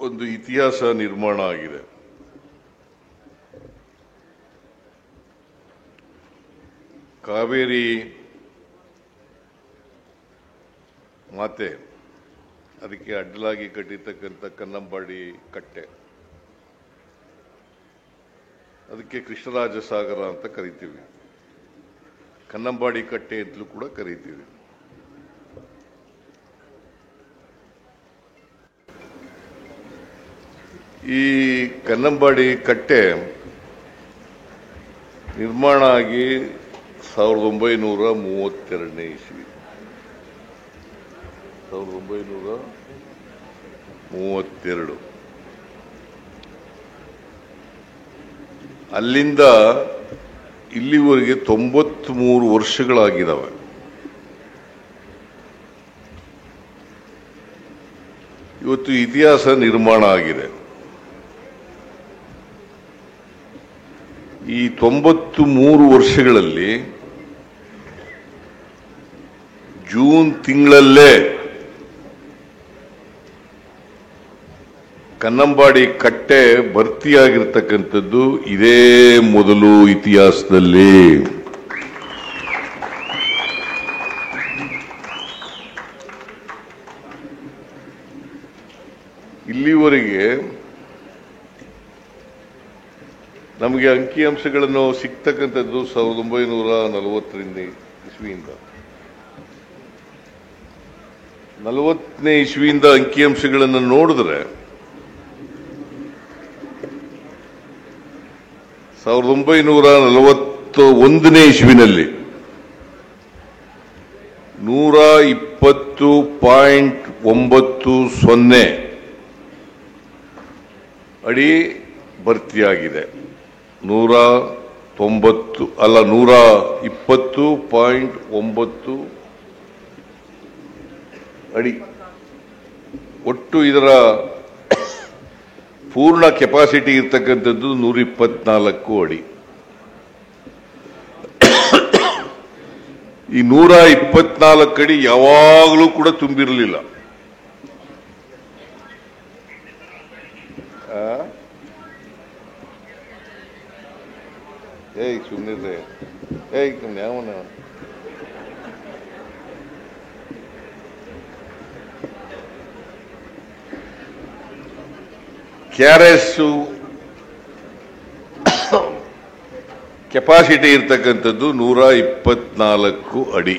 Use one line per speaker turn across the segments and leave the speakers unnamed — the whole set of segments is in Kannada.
ಒಂದು ಇತಿಹಾಸ ನಿರ್ಮಾಣ ಆಗಿದೆ. ಕಾವೇರಿ ಮಾತೆ, ಅದಕ್ಕೆ ಅಡ್ಡಲಾಗಿ ಕಟ್ಟಿರ್ತಕ್ಕಂಥ ಕನ್ನಂಬಾಡಿ ಕಟ್ಟೆ, ಅದಕ್ಕೆ ಕೃಷ್ಣರಾಜ ಸಾಗರ ಅಂತ ಕರಿತೀವಿ, ಕನ್ನಂಬಾಡಿ ಕಟ್ಟೆ ಅಂತಲೂ ಕೂಡ ಕರಿತೀವಿ. ಈ ಕನ್ನಂಬಾಡಿ ಕಟ್ಟೆ ನಿರ್ಮಾಣ ಆಗಿ 1932ನೇ ಇಸ್ವಿ. 1932. ಅಲ್ಲಿಂದ ಇಲ್ಲಿವರೆಗೆ 93 ವರ್ಷಗಳಾಗಿದ್ದಾವೆ. ಇವತ್ತು ಇತಿಹಾಸ ನಿರ್ಮಾಣ ಆಗಿದೆ. ಈ 93 ವರ್ಷಗಳಲ್ಲಿ ಜೂನ್ ತಿಂಗಳಲ್ಲೇ ಕನ್ನಂಬಾಡಿ ಕಟ್ಟೆ ಭರ್ತಿಯಾಗಿರ್ತಕ್ಕಂಥದ್ದು ಇದೇ ಮೊದಲು ಇತಿಹಾಸದಲ್ಲಿ. ಇಲ್ಲಿವರೆಗೆ ನಮಗೆ ಅಂಕಿಅಂಶಗಳನ್ನು ಸಿಗ್ತಕ್ಕಂಥದ್ದು 1940ರಿಂದ ಇಸ್ವಿಯಿಂದ. 40ನೇ ಇಸ್ವಿಯಿಂದ ಅಂಕಿಅಂಶಗಳನ್ನು ನೋಡಿದ್ರೆ 1941ನೇ ಇಸ್ವಿನಲ್ಲಿ 120.90 ಅಡಿ ಭರ್ತಿಯಾಗಿದೆ. 120.90 ಅಡಿ. ಒಟ್ಟು ಇದರ ಪೂರ್ಣ ಕೆಪಾಸಿಟಿ ಇರ್ತಕ್ಕಂಥದ್ದು 124 ಅಡಿ. ಈ 124 ಅಡಿ ಯಾವಾಗಲೂ ಕೂಡ ತುಂಬಿರಲಿಲ್ಲ. ಸುಮ್ಮನೆ ಯಾವನ KRS ಕೆಪಾಸಿಟಿ ಇರ್ತಕ್ಕಂಥದ್ದು 124 ಅಡಿ,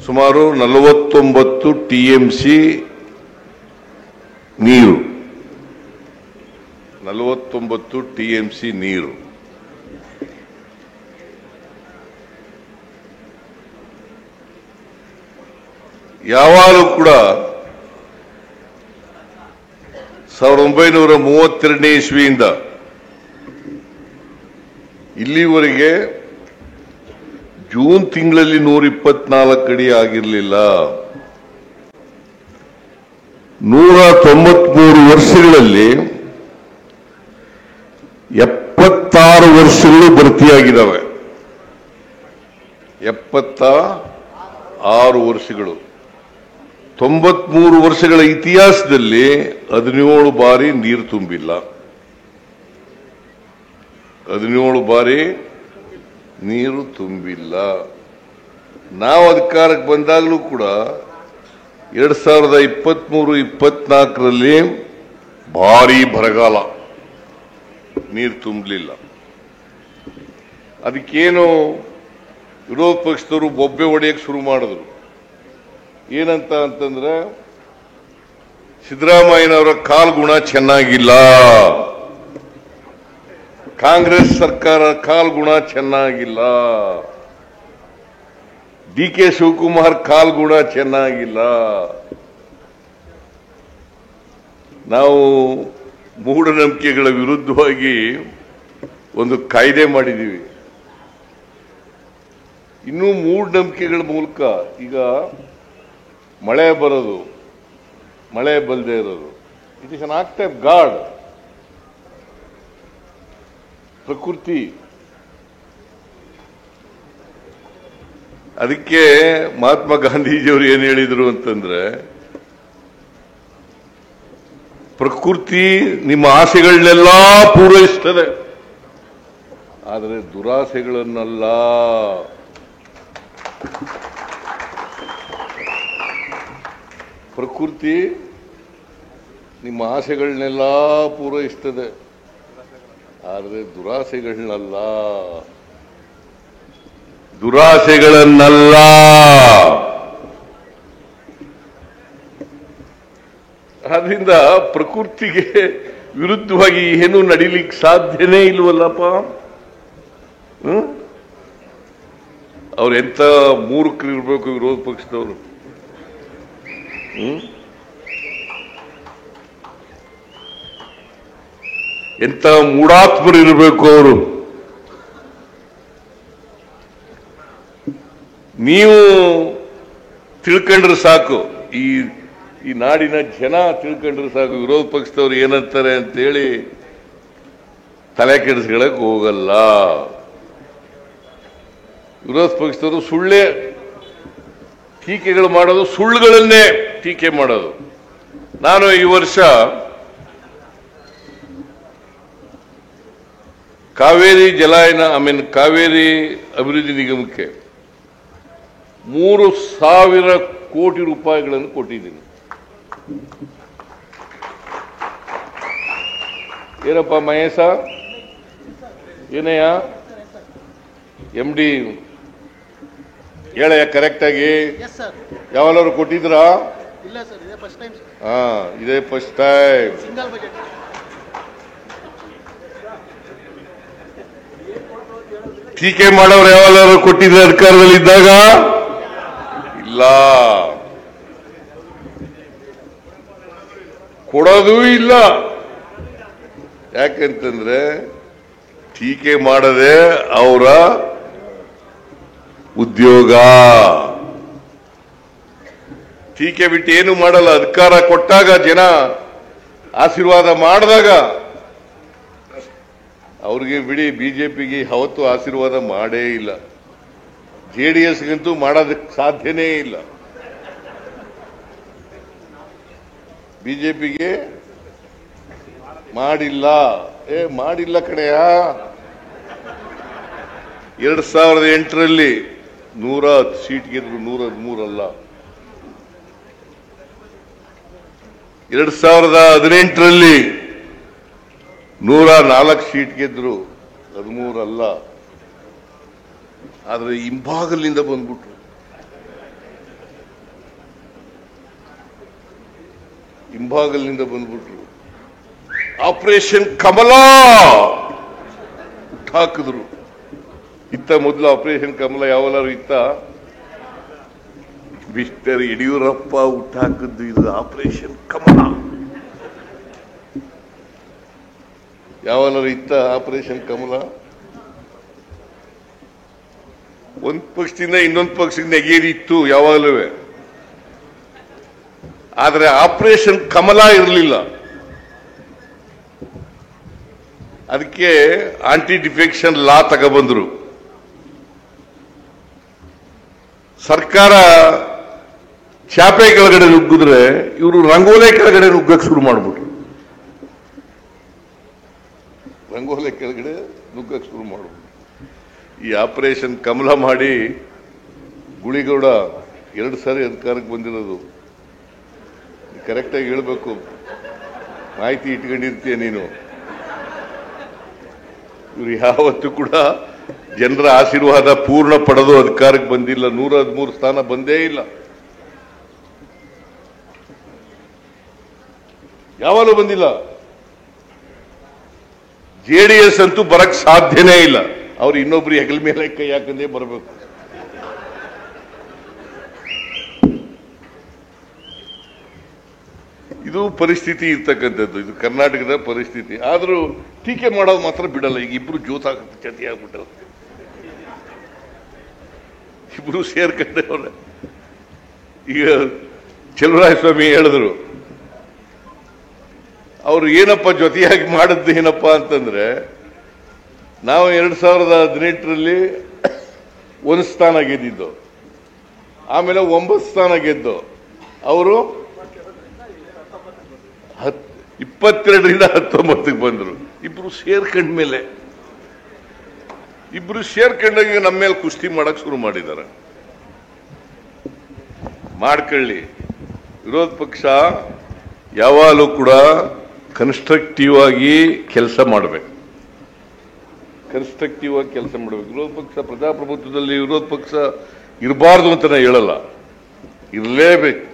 ಸುಮಾರು 49 TMC ನೀರು. 49 TMC ನೀರು. ಯಾವಾಗಲೂ ಕೂಡ 1932ನೇ ಇಸ್ವಿಯಿಂದ ಇಲ್ಲಿವರೆಗೆ ಜೂನ್ ತಿಂಗಳಲ್ಲಿ 124 ಅಡಿ ಆಗಿರಲಿಲ್ಲ. 193 ವರ್ಷಗಳಲ್ಲಿ 76 ವರ್ಷಗಳು ಭರ್ತಿಯಾಗಿದ್ದಾವೆ. 76 ವರ್ಷಗಳು. 93 ವರ್ಷಗಳ ಇತಿಹಾಸದಲ್ಲಿ 17 ಬಾರಿ ನೀರು ತುಂಬಿಲ್ಲ. 17 ಬಾರಿ ನೀರು ತುಂಬಿಲ್ಲ. ನಾವು ಅಧಿಕಾರಕ್ಕೆ ಬಂದಾಗಲೂ ಕೂಡ 2023-24ರಲ್ಲಿ ಭಾರಿ ಬರಗಾಲ, ನೀರು ತುಂಬಲಿಲ್ಲ. ಅದಕ್ಕೇನು ವಿರೋಧ ಪಕ್ಷದವರು ಬೊಬ್ಬೆ ಹೊಡೆಯಕ್ಕೆ ಶುರು ಮಾಡಿದ್ರು. ಏನಂತ ಅಂತಂದ್ರೆ, ಸಿದ್ದರಾಮಯ್ಯನವರ ಕಾಲ್ಗುಣ ಚೆನ್ನಾಗಿಲ್ಲ, ಕಾಂಗ್ರೆಸ್ ಸರ್ಕಾರ ಕಾಲ್ಗುಣ ಚೆನ್ನಾಗಿಲ್ಲ, DK ಶಿವಕುಮಾರ್ ಕಾಲ್ಗುಣ ಚೆನ್ನಾಗಿಲ್ಲ. ನಾವು ಮೂಢನಂಬಿಕೆಗಳ ವಿರುದ್ಧವಾಗಿ ಒಂದು ಕಾಯ್ದೆ ಮಾಡಿದ್ದೀವಿ. ಇನ್ನೂ ಮೂಢನಂಬಿಕೆಗಳ ಮೂಲಕ ಈಗ ಮಳೆ ಬರೋದು, ಮಳೆ ಬಲ್ಲದೆ ಇರೋದು, it is an act of god. ಪ್ರಕೃತಿ. ಅದಕ್ಕೆ ಮಹಾತ್ಮ ಗಾಂಧೀಜಿಯವರು ಏನು ಹೇಳಿದ್ರು ಅಂತಂದ್ರೆ, ಪ್ರಕೃತಿ ನಿಮ್ಮ ಆಸೆಗಳನ್ನೆಲ್ಲ ಪೂರೈಸ್ತದೆ, ಆದರೆ ದುರಾಸೆಗಳನ್ನಲ್ಲ. ಪ್ರಕೃತಿ ನಿಮ್ಮ ಆಸೆಗಳನ್ನೆಲ್ಲ ಪೂರೈಸ್ತದೆ, ಆದರೆ ದುರಾಸೆಗಳನ್ನಲ್ಲ. ಆದ್ರಿಂದ ಪ್ರಕೃತಿಗೆ ವಿರುದ್ಧವಾಗಿ ಏನು ನಡೀಲಿಕ್ಕೆ ಸಾಧ್ಯನೇ ಇಲ್ವಲ್ಲಪ್ಪ. ಅವ್ರು ಎಂತ ಮೂರ್ಖರು ಇರ್ಬೇಕು ವಿರೋಧ ಪಕ್ಷದವರು. ಎಂತ ಮೂಢಾತ್ಮರು ಇರಬೇಕು ಅವರು. ನೀವು ತಿಳ್ಕೊಂಡ್ರೆ ಸಾಕು, ಈ ನಾಡಿನ ಜನ ತಿಳ್ಕೊಂಡ್ರೆ ಸಾಕು, ವಿರೋಧ ಪಕ್ಷದವ್ರು ಏನಂತಾರೆ ಅಂತೇಳಿ ತಲೆ ಕೆಡಿಸ್ಕೊಳಕ್ ಹೋಗಲ್ಲ. ವಿರೋಧ ಪಕ್ಷದವರು ಸುಳ್ಳೇ ಟೀಕೆಗಳು ಮಾಡೋದು, ಸುಳ್ಳುಗಳನ್ನೇ ಟೀಕೆ ಮಾಡೋದು. ನಾನು ಈ ವರ್ಷ ಕಾವೇರಿ ಜಲಾಯನ ಕಾವೇರಿ ಅಭಿವೃದ್ಧಿ ನಿಗಮಕ್ಕೆ 3,000 ಕೋಟಿ ರೂಪಾಯಿಗಳನ್ನು ಕೊಟ್ಟಿದ್ದೀನಿ. ಏನಪ್ಪ ಮಹೇಶ, ಏನಯ್ಯ MD ಹೇಳಯ್ಯ ಕರೆಕ್ಟಾಗಿ. ಯಾವಾಗಲೂ ಕೊಟ್ಟಿದ್ರಾ? ಇದೇ ಫಸ್ಟ್ ಟೈಮ್. ಟೀಕೆ ಮಾಡೋರು ಯಾವಾಗಲೂ ಕೊಟ್ಟಿದ್ರೆ ಅಧಿಕಾರದಲ್ಲಿದ್ದಾಗ? ಇಲ್ಲ, ಕೊಡೋದೂ ಇಲ್ಲ. ಯಾಕೆಂತಂದ್ರೆ ಟೀಕೆ ಮಾಡದೆ ಅವರ ಉದ್ಯೋಗ. ಟೀಕೆ ಬಿಟ್ಟು ಏನು ಮಾಡಲ್ಲ. ಅಧಿಕಾರ ಕೊಟ್ಟಾಗ, ಜನ ಆಶೀರ್ವಾದ ಮಾಡಿದಾಗ ಅವ್ರಿಗೆ ಬಿಡಿ. ಬಿಜೆಪಿಗೆ ಯಾವತ್ತೂ ಆಶೀರ್ವಾದ ಮಾಡೇ ಇಲ್ಲ. JDSಗಂತೂ ಮಾಡೋದಕ್ಕೆ ಸಾಧ್ಯನೇ ಇಲ್ಲ. ಬಿಜೆಪಿಗೆ ಮಾಡಿಲ್ಲ. ಮಾಡಿಲ್ಲ ಕಡೆಯ. 2008ರಲ್ಲಿ 110 ಸೀಟ್ ಗೆದ್ರು, 113 ಅಲ್ಲ. 2018ರಲ್ಲಿ 104 ಸೀಟ್ ಗೆದ್ರು, 13 ಅಲ್ಲ. ಆದರೆ ಹಿಂಭಾಗಲಿಂದ ಬಂದ್ಬಿಟ್ರು. ಹಿಂಭಾಗಲಿನಿಂದ ಬಂದ್ಬಿಟ್ರು. ಆಪರೇಷನ್ ಕಮಲ ಹಾಕಿದ್ರು. ಇತ್ತ ಮೊದಲು ಆಪರೇಷನ್ ಕಮಲ ಯಾವಲಾರು ಇತ್ತ? ಮಿಸ್ಟರ್ ಯಡಿಯೂರಪ್ಪ ಹುಟ್ಟಾಕಿದ್ದು ಇದು ಆಪರೇಷನ್ ಕಮಲ. ಯಾವಲಾರು ಇತ್ತ ಆಪರೇಷನ್ ಕಮಲ? ಒಂದ್ ಪಕ್ಷದಿಂದ ಇನ್ನೊಂದು ಪಕ್ಷದಿಂದ ನೆಗೆಯಿತ್ತು ಯಾವಾಗಲೂ. ಆದರೆ ಆಪರೇಷನ್ ಕಮಲ ಇರಲಿಲ್ಲ. ಅದಕ್ಕೆ ಆಂಟಿ ಡಿಫೆಕ್ಷನ್ ಲಾ ತಗೊಬಂದ್ರು. ಸರ್ಕಾರ ಚಾಪೆ ಕೆಳಗಡೆ ನುಗ್ಗಿದ್ರೆ ಇವರು ರಂಗೋಲೆ ಕೆಳಗಡೆ ನುಗ್ಗಕ್ಕೆ ಶುರು ಮಾಡ್ಬಿಟ್ರು. ರಂಗೋಲೆ ಕೆಳಗಡೆ ನುಗ್ಗಕ್ಕೆ ಶುರು ಮಾಡ್ಬಿಟ್ರು. ಈ ಆಪರೇಷನ್ ಕಮಲ ಮಾಡಿ ಗುಳಿಗೌಡ 2 ಸಾರಿ ಅಧಿಕಾರಕ್ಕೆ ಬಂದಿರೋದು. ಕರೆಕ್ಟಾಗಿ ಹೇಳ್ಬೇಕು, ಮಾಹಿತಿ ಇಟ್ಕೊಂಡಿರ್ತೀಯ ನೀನು. ಇವರು ಯಾವತ್ತೂ ಕೂಡ ಜನರ ಆಶೀರ್ವಾದ ಪೂರ್ಣ ಪಡೆದು ಅಧಿಕಾರಕ್ಕೆ ಬಂದಿಲ್ಲ. 113 ಸ್ಥಾನ ಬಂದೇ ಇಲ್ಲ. ಯಾವಾಗಲೂ ಬಂದಿಲ್ಲ. JDS ಅಂತೂ ಬರಕ್ ಸಾಧ್ಯನೇ ಇಲ್ಲ. ಅವ್ರು ಇನ್ನೊಬ್ರು ಹೆಗಲ ಮೇಲೆ ಕೈ ಹಾಕಂದೇ ಬರಬೇಕು. ಇದು ಪರಿಸ್ಥಿತಿ ಇರ್ತಕ್ಕಂಥದ್ದು. ಇದು ಕರ್ನಾಟಕದ ಪರಿಸ್ಥಿತಿ. ಆದರೂ ಟೀಕೆ ಮಾಡೋದು ಮಾತ್ರ ಬಿಡಲ್ಲ. ಈಗ ಇಬ್ರು ಜೊತೆ ಆಗ್ಬಿಟ್ಟಲ್ಲ. ಇಬ್ರು ಸೇರ್ಕೊಂಡವ್ರೆ. ಈಗ ಚಲುವರಾಯಸ್ವಾಮಿ ಹೇಳಿದ್ರು, ಅವರು ಏನಪ್ಪ ಜೊತೆಯಾಗಿ ಮಾಡಿದ್ದು ಏನಪ್ಪ ಅಂತಂದ್ರೆ, ನಾವು 2018ರಲ್ಲಿ 1 ಸ್ಥಾನ ಗೆದ್ದಿದ್ದು, ಆಮೇಲೆ 9 ಸ್ಥಾನ ಗೆದ್ದು, ಅವರು 22ರಿಂದ 19ಕ್ಕೆ ಬಂದ್ರು. ಇಬ್ರು ಸೇರ್ಕೊಂಡ್ಮೇಲೆ ಸೇರ್ಕೊಂಡಾಗ ನಮ್ಮ ಮೇಲೆ ಕುಸ್ತಿ ಮಾಡಕ್ ಶುರು ಮಾಡಿದ್ದಾರೆ. ಮಾಡ್ಕೊಳ್ಳಿ. ವಿರೋಧ ಪಕ್ಷ ಯಾವಾಗಲೂ ಕೂಡ ಕನ್ಸ್ಟ್ರಕ್ಟಿವ್ ಆಗಿ ಕೆಲಸ ಮಾಡಬೇಕು. ವಿರೋಧ ಪಕ್ಷ ಪ್ರಜಾಪ್ರಭುತ್ವದಲ್ಲಿ ವಿರೋಧ ಪಕ್ಷ ಇರಬಾರ್ದು ಅಂತ ನಾನು ಹೇಳಲ್ಲ. ಇರಲೇಬೇಕು,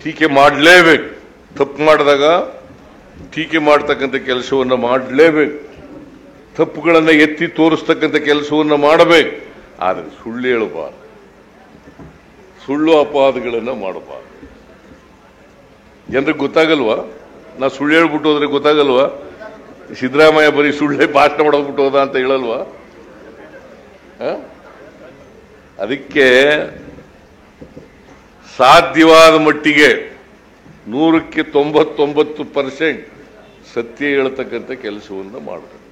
ಟೀಕೆ ಮಾಡಲೇಬೇಕು. ತಪ್ಪು ಮಾಡಿದಾಗ ಟೀಕೆ ಮಾಡ್ತಕ್ಕಂಥ ಕೆಲಸವನ್ನು ಮಾಡಲೇಬೇಕು. ತಪ್ಪುಗಳನ್ನು ಎತ್ತಿ ತೋರಿಸ್ತಕ್ಕಂಥ ಕೆಲಸವನ್ನು ಮಾಡಬೇಕು. ಆದರೆ ಸುಳ್ಳು ಹೇಳಬಾರ್ದು, ಸುಳ್ಳು ಅಪವಾದಗಳನ್ನು ಮಾಡಬಾರ್ದು. ಜನರಿಗೆ ಗೊತ್ತಾಗಲ್ವಾ? ನಾ ಸುಳ್ಳು ಹೇಳ್ಬಿಟ್ಟು ಹೋದ್ರೆ ಗೊತ್ತಾಗಲ್ವಾ? ಸಿದ್ದರಾಮಯ್ಯ ಬರೀ ಸುಳ್ಳೆ ಭಾಷಣ ಮಾಡೋಗ್ಬಿಟ್ಟು ಹೋದ ಅಂತ ಹೇಳಲ್ವಾ? ಅದಕ್ಕೆ ಸಾಧ್ಯವಾದ ಮಟ್ಟಿಗೆ 100ಕ್ಕೆ 99% ಸತ್ಯ ಹೇಳ್ತಕ್ಕಂಥ ಕೆಲಸವನ್ನು ಮಾಡಬೇಕು.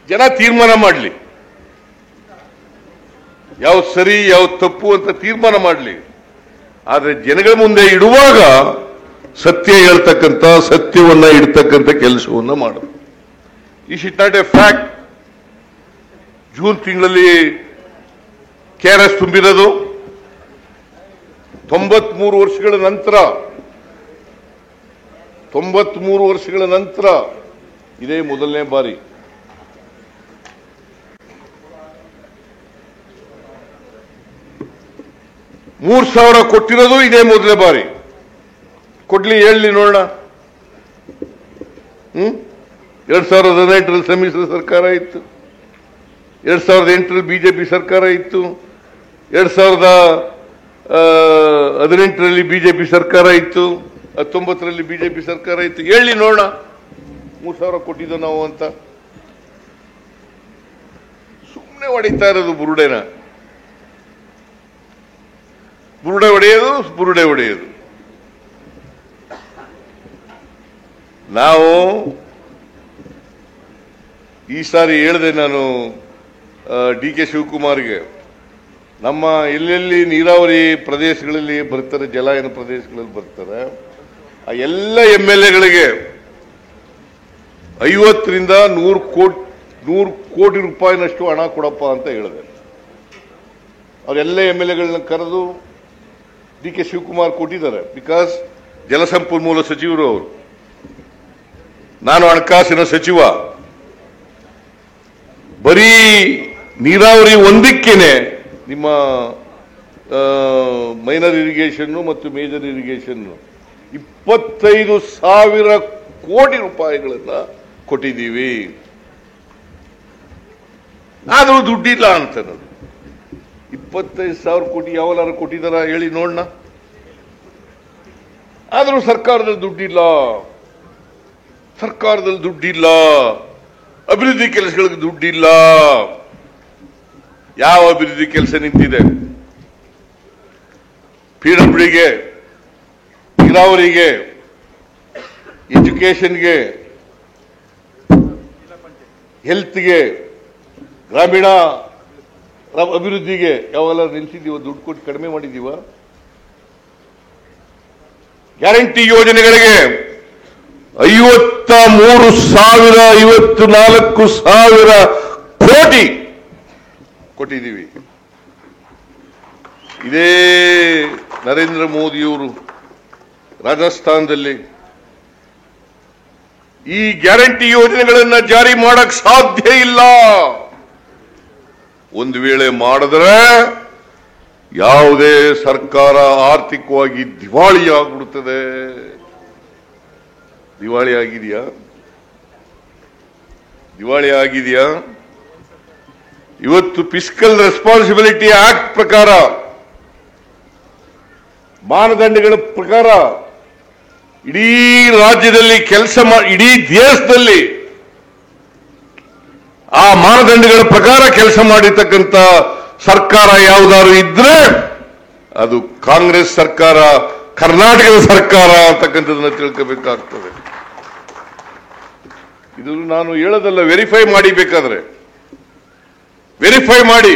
ಜನ ತೀರ್ಮಾನ ಮಾಡಲಿ, ಯಾವ್ದು ಸರಿ ಯಾವ್ದು ತಪ್ಪು ಅಂತ ತೀರ್ಮಾನ ಮಾಡಲಿ. ಆದರೆ ಜನಗಳ ಮುಂದೆ ಇಡುವಾಗ ಸತ್ಯ ಹೇಳ್ತಕ್ಕಂಥ, ಸತ್ಯವನ್ನ ಇಡ್ತಕ್ಕಂಥ ಕೆಲಸವನ್ನ ಮಾಡಬೇಕು. Is it not A fact? June ತಿಂಗಳಲ್ಲಿ KRS ತುಂಬಿರೋದು 93 ವರ್ಷಗಳ ನಂತರ, 93 ವರ್ಷಗಳ ನಂತರ ಇದೇ ಮೊದಲನೇ ಬಾರಿ. $3,000 ಕೊಟ್ಟಿರೋದು ಇದೇ ಮೊದಲನೇ ಬಾರಿ. ಕೊಡ್ಲಿ, ಹೇಳಿ ನೋಡೋಣ. 2018ರಲ್ಲಿ ಸಮ್ಮಿಶ್ರ ಸರ್ಕಾರ ಇತ್ತು, 2008ರಲ್ಲಿ ಬಿಜೆಪಿ ಸರ್ಕಾರ ಇತ್ತು, 2018ರಲ್ಲಿ ಬಿಜೆಪಿ ಸರ್ಕಾರ ಇತ್ತು, 19ರಲ್ಲಿ ಬಿಜೆಪಿ ಸರ್ಕಾರ ಇತ್ತು. ಹೇಳಿ ನೋಡೋಣ 3,000 ಕೊಟ್ಟಿದ್ದು ನಾವು ಅಂತ. ಸುಮ್ಮನೆ ಹೊಡಿತಾ ಇರೋದು ಬುರುಡೆನ. ಬುರುಡೆ ಹೊಡೆಯೋದು. ನಾವು ಈ ಸಾರಿ ಹೇಳಿದೆ ನಾನು DK ಶಿವಕುಮಾರ್ಗೆ, ನಮ್ಮ ಎಲ್ಲೆಲ್ಲಿ ನೀರಾವರಿ ಪ್ರದೇಶಗಳಲ್ಲಿ ಬರ್ತಾರೆ, ಜಲಾಯನ ಪ್ರದೇಶಗಳಲ್ಲಿ ಬರ್ತಾರೆ, ಆ ಎಲ್ಲ MLAಗಳಿಗೆ 50ರಿಂದ 100 ಕೋಟಿ ರೂಪಾಯಿನಷ್ಟು ಹಣ ಕೊಡಪ್ಪ ಅಂತ ಹೇಳಿದೆ. ಅವರೆಲ್ಲ MLAಗಳನ್ನ ಕರೆದು DK ಶಿವಕುಮಾರ್ ಕೊಟ್ಟಿದ್ದಾರೆ. ಬಿಕಾಸ್ ಜಲಸಂಪನ್ಮೂಲ ಸಚಿವರು ಅವರು, ನಾನು ಹಣಕಾಸಿನ ಸಚಿವ. ಬರೀ ನೀರಾವರಿ ಒಂದಕ್ಕೇನೆ ನಿಮ್ಮ ಮೈನರ್ ಇರಿಗೇಷನ್ ಮತ್ತು ಮೇಜರ್ ಇರಿಗೇಷನ್ 25,000 ಕೋಟಿ ರೂಪಾಯಿಗಳನ್ನ ಕೊಟ್ಟಿದ್ದೀವಿ. ಆದರೂ ದುಡ್ಡಿಲ್ಲ ಅಂತ. 25,000 ಕೋಟಿ ಯಾವಲಾರು ಕೊಟ್ಟಿದಾರ ಹೇಳಿ ನೋಡೋಣ. ಆದರೂ ಸರ್ಕಾರದಲ್ಲಿ ದುಡ್ಡಿಲ್ಲ, ಅಭಿವೃದ್ಧಿ ಕೆಲಸಗಳಿಗೆ ದುಡ್ಡಿಲ್ಲ. ಯಾವ ಅಭಿವೃದ್ಧಿ ಕೆಲಸ ನಿಂತಿದೆ? PWDಗೆ, ನೀರಾವರಿಗೆ, ಎಜುಕೇಶನ್ಗೆ, ಹೆಲ್ತ್ಗೆ, ಗ್ರಾಮೀಣ ಅಭಿವೃದ್ಧಿಗೆ ಯಾವೆಲ್ಲ ನಿಲ್ಸಿದೀವ? ದುಡ್ಡು ಕೊಟ್ಟು ಕಡಿಮೆ ಮಾಡಿದೀವ? ಗ್ಯಾರಂಟಿ ಯೋಜನೆಗಳಿಗೆ 54,000 ಕೋಟಿ ಕೊಟ್ಟಿದ್ದೀವಿ. ಇದೇ ನರೇಂದ್ರ ಮೋದಿಯವರು ರಾಜಸ್ಥಾನದಲ್ಲಿ ಈ ಗ್ಯಾರಂಟಿ ಯೋಜನೆಗಳನ್ನ ಜಾರಿ ಮಾಡಕ್ ಸಾಧ್ಯ ಇಲ್ಲ. ಒಂದು ವೇಳೆ ಮಾಡಿದ್ರೆ ಯಾವುದೇ ಸರ್ಕಾರ ಆರ್ಥಿಕವಾಗಿ ದಿವಾಳಿಯಾಗ್ಬಿಡುತ್ತದೆ. ದಿವಾಳಿ ಆಗಿದೆಯಾ? ಇವತ್ತು ಫಿಸ್ಕಲ್ ರೆಸ್ಪಾನ್ಸಿಬಿಲಿಟಿ ಆಕ್ಟ್ ಪ್ರಕಾರ, ಮಾನದಂಡಗಳ ಪ್ರಕಾರ ಇಡೀ ರಾಜ್ಯದಲ್ಲಿ ಇಡೀ ದೇಶದಲ್ಲಿ ಆ ಮಾನದಂಡಗಳ ಪ್ರಕಾರ ಕೆಲಸ ಮಾಡಿರ್ತಕ್ಕಂಥ ಸರ್ಕಾರ ಯಾವುದಾದ್ರು ಇದ್ರೆ ಅದು ಕಾಂಗ್ರೆಸ್ ಸರ್ಕಾರ, ಕರ್ನಾಟಕದ ಸರ್ಕಾರ ಅಂತಕ್ಕಂಥದನ್ನ ತಿಳ್ಕೋಬೇಕಾಗ್ತದೆ. ಇದು ನಾನು ಹೇಳೋದಲ್ಲ, ವೆರಿಫೈ ಮಾಡಿ, ಬೇಕಾದ್ರೆ ವೆರಿಫೈ ಮಾಡಿ.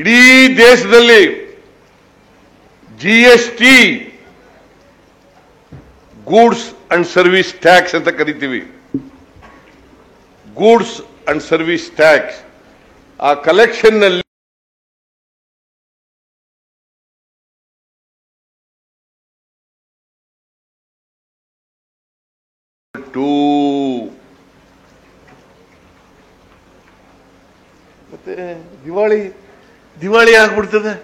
ಇಡೀ ದೇಶದಲ್ಲಿ GST goods and service tax ಅಂತ ಕರಿತೀವಿ. ಗೂಡ್ಸ್ ಅಂಡ್ ಸರ್ವಿಸ್ ಟ್ಯಾಕ್ಸ್ ಆ ಕಲೆಕ್ಷನ್ ನಲ್ಲಿ ಮತ್ತೆ ದಿವಾಳಿ ಆಗ್ಬಿಡ್ತದೆ.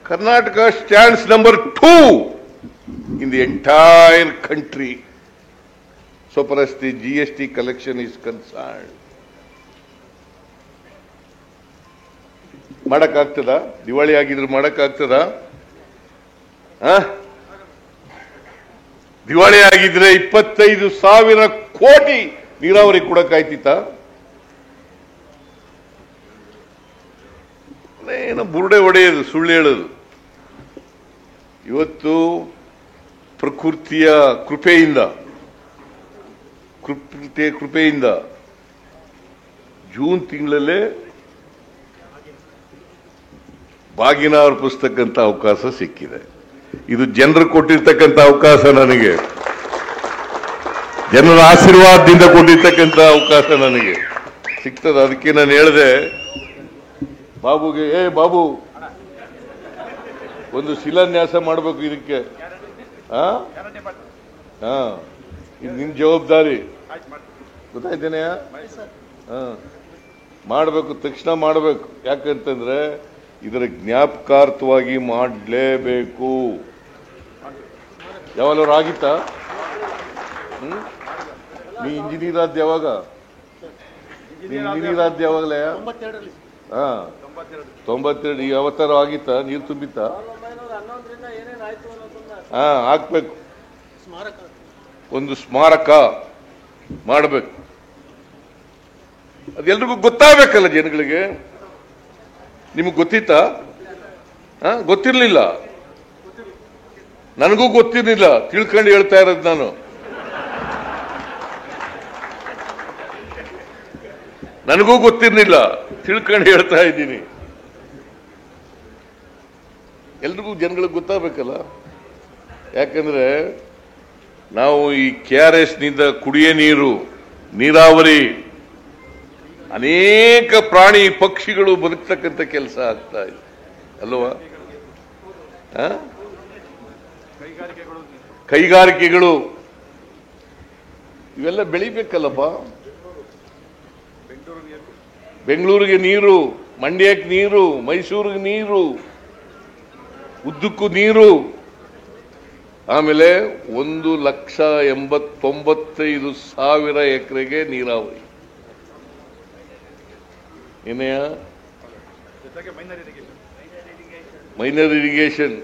Karnataka stands number 2 in the entire country so far as the GST collection is concerned. ಮಾಡಕ್ಕಾಗ್ತದ? ದಿವಾಳಿ ಆಗಿದ್ರೆ ಮಾಡಕ್ಕಾಗ್ತದ? ದಿವಾಳಿ ಆಗಿದ್ರೆ 25,000 ಕೋಟಿ ನೀರಾವರಿ ಕೊಡಕ್ಕಾಯ್ತಿತ್ತ? ಏನೋ ಬುರುಡೆ ಹೊಡೆಯೋದು, ಸುಳ್ಳು ಹೇಳೋದು. ಇವತ್ತು ಪ್ರಕೃತಿಯ ಕೃಪೆಯಿಂದ ಜೂನ್ ತಿಂಗಳಲ್ಲೇ ಬಾಗಿನ ಅರ್ಪಿಸ್ತಕ್ಕಂಥ ಅವಕಾಶ ಸಿಕ್ಕಿದೆ. ಇದು ಜನರು ಕೊಟ್ಟಿರ್ತಕ್ಕಂಥ ಅವಕಾಶ, ನನಗೆ ಜನರ ಆಶೀರ್ವಾದದಿಂದ ಕೊಟ್ಟಿರ್ತಕ್ಕಂಥ ಅವಕಾಶ ನನಗೆ ಸಿಗ್ತದೆ. ಅದಕ್ಕೆ ನಾನು ಹೇಳಿದೆ ಬಾಬುಗೆ, ಬಾಬು ಒಂದು ಶಿಲಾನ್ಯಾಸ ಮಾಡಬೇಕು ಇದಕ್ಕೆ. ಇದು ನಿನ್ ಜವಾಬ್ದಾರಿ, ಗೊತ್ತಾಯ್ತೇನೆಯ? ಮಾಡಬೇಕು, ತಕ್ಷಣ ಮಾಡಬೇಕು. ಯಾಕಂತಂದ್ರೆ ಇದರ ಜ್ಞಾಪಕಾರ್ಥವಾಗಿ ಮಾಡಲೇಬೇಕು. ಯಾವಾಗಲೂ ಆಗಿತ್ತಾ? ನೀ ಇಂಜಿನಿಯರ್ ಆದ ಯಾವಾಗ? ಯಾವಾಗಲೇ? 92 ಯಾವತ್ತಾರ ಆಗಿತ್ತ? ನೀರು ತುಂಬಿತ್ತ? ಹಾಕ್ಬೇಕು. ಒಂದು ಸ್ಮಾರಕ ಮಾಡಬೇಕು. ಅದೆಲ್ರಿಗೂ ಗೊತ್ತಾಗಬೇಕಲ್ಲ ಜನಗಳಿಗೆ. ನಿಮಗೆ ಗೊತ್ತಿತ್ತಾ? ಗೊತ್ತಿರ್ಲಿಲ್ಲ. ನನಗೂ ಗೊತ್ತಿರಲಿಲ್ಲ, ತಿಳ್ಕೊಂಡು ಹೇಳ್ತಾ ಇರೋದು ನಾನು. ನನಗೂ ಗೊತ್ತಿರಲಿಲ್ಲ, ತಿಳ್ಕೊಂಡು ಹೇಳ್ತಾ ಇದ್ದೀನಿ. ಎಲ್ರಿಗೂ ಜನಗಳಿಗೆ ಗೊತ್ತಾಗಬೇಕಲ್ಲ. ಯಾಕಂದ್ರೆ ನಾವು ಈ KRS ನಿಂದ ಕುಡಿಯೋ ನೀರು, ನೀರಾವರಿ, ಅನೇಕ ಪ್ರಾಣಿ ಪಕ್ಷಿಗಳು ಬದುಕ್ತಕ್ಕಂಥ ಕೆಲಸ ಆಗ್ತಾ ಇದೆ ಅಲ್ವಾ? ಕೈಗಾರಿಕೆಗಳು ಇವೆಲ್ಲ ಬೆಳಿಬೇಕಲ್ಲಪ್ಪ. ಬೆಂಗಳೂರಿಗೆ ನೀರು, ಮಂಡ್ಯಕ್ಕೆ ನೀರು, ಮೈಸೂರಿಗೆ ನೀರು, ಉದ್ದಕ್ಕೂ ನೀರು. ಆಮೇಲೆ 1,89,000 ಎಕರೆಗೆ ನೀರಾವರಿ. ಏನೆಯ ಮೈನರ್ ಇರಿಗೇಷನ್,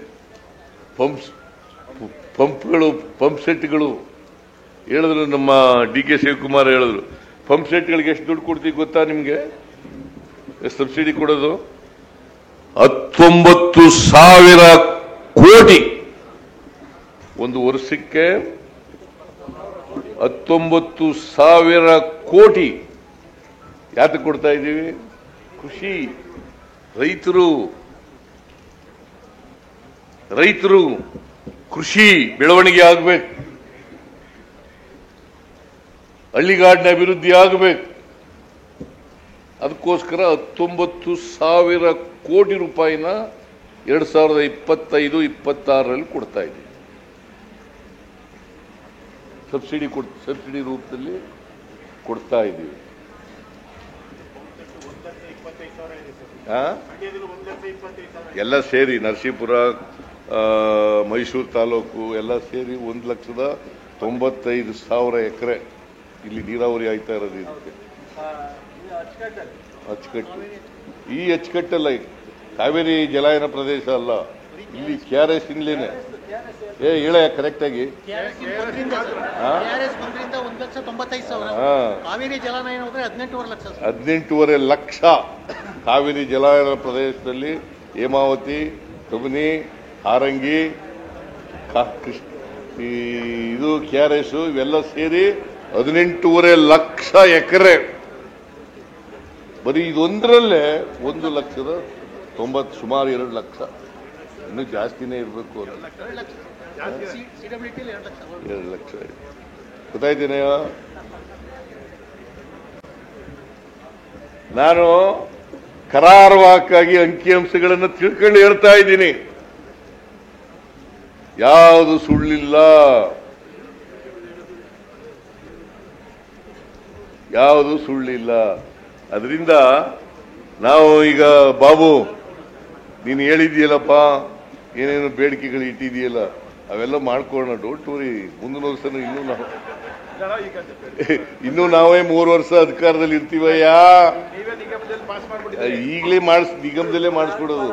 ಪಂಪ್ಗಳು, ಪಂಪ್ ಸೆಟ್ಗಳು. ಹೇಳಿದ್ರು ನಮ್ಮ DK ಶಿವಕುಮಾರ್ ಹೇಳಿದ್ರು, ಪಂಪ್ ಸೆಟ್ಗಳಿಗೆ ಎಷ್ಟು ದುಡ್ಡು ಕೊಡ್ತೀವಿ ಗೊತ್ತಾ ನಿಮ್ಗೆ? ಎಷ್ಟು ಸಬ್ಸಿಡಿ ಕೊಡೋದು? 19,000 ಕೋಟಿ ಒಂದು ವರ್ಷಕ್ಕೆ. 19,000 ಕೋಟಿ ಯಾತಕ್ಕೆ ಕೊಡ್ತಾ ಇದ್ದೀವಿ? ಕೃಷಿ, ರೈತರು ಕೃಷಿ ಬೆಳವಣಿಗೆ ಆಗಬೇಕು, ಹಳ್ಳಿಗಾಡಿನ ಅಭಿವೃದ್ಧಿ ಆಗಬೇಕು. ಅದಕ್ಕೋಸ್ಕರ 19,000 ಕೋಟಿ ರೂಪಾಯಿನ 2025-26ರಲ್ಲಿ ಕೊಡ್ತಾ ಇದ್ದೀವಿ. ಸಬ್ಸಿಡಿ ರೂಪದಲ್ಲಿ ಕೊಡ್ತಾ ಇದ್ದೀವಿ. ಎಲ್ಲ ಸೇರಿ ನರಸೀಪುರ, ಮೈಸೂರು ತಾಲೂಕು ಎಲ್ಲ ಸೇರಿ 1,95,000 ಎಕರೆ ಇಲ್ಲಿ ನೀರಾವರಿ ಆಯ್ತಾ ಇರೋದು. ಇದಕ್ಕೆ ಅಚ್ಚುಕಟ್ಟು. ಈ ಅಚ್ಚುಕಟ್ಟಲ್ಲ, ಕಾವೇರಿ ಜಲಾಯನ ಪ್ರದೇಶ ಅಲ್ಲ, ಇಲ್ಲಿ KRS ಇಂದಲೇನೆ. ಹೇಳ ಕರೆಕ್ಟ್ ಆಗಿ. 18,500,000 ಲಕ್ಷ ಕಾವೇರಿ ಜಲಾಯನ ಪ್ರದೇಶದಲ್ಲಿ ಹೇಮಾವತಿ, ಕಬಿನಿ, ಹಾರಂಗಿ, ಇದು KRS ಇವೆಲ್ಲ ಸೇರಿ 18,500,000 ಲಕ್ಷ ಎಕರೆ. ಬರೀ ಇದೊಂದರಲ್ಲೇ 1,00,000 90 ಸುಮಾರು 2 ಲಕ್ಷ, ಇನ್ನೂ ಜಾಸ್ತಿನೇ ಇರಬೇಕು. 2 ಲಕ್ಷ ಗೊತ್ತಾಯ್ತೇನೆಯ? ನಾನು ಕರಾರುವಾಕ್ಕಾಗಿ ಅಂಕಿಅಂಶಗಳನ್ನು ತಿಳ್ಕೊಂಡು ಹೇಳ್ತಾ ಇದ್ದೀನಿ. ಯಾವುದು ಸುಳ್ಳಿಲ್ಲ, ಯಾವುದು ಸುಳ್ಳಿಲ್ಲ. ಅದರಿಂದ ನಾವು ಈಗ ಬಾಬು ನೀನು ಹೇಳಿದೆಯಲ್ಲಪ್ಪ, ಏನೇನು ಬೇಡಿಕೆಗಳು ಇಟ್ಟಿದೆಯಲ್ಲ ಅವೆಲ್ಲ ಮಾಡ್ಕೊಳ್ಳೋಣ. ಡೋಂಟ್ ವರಿ, ಮುಂದಿನ ವರ್ಷ ಇನ್ನೂ ನಾವೇ 3 ವರ್ಷ ಅಧಿಕಾರದಲ್ಲಿ ಇರ್ತೀವಯ್ಯ. ಈಗಲೇ ನಿಗಮದಲ್ಲೇ ಮಾಡಿಸ್ಬಿಡೋದು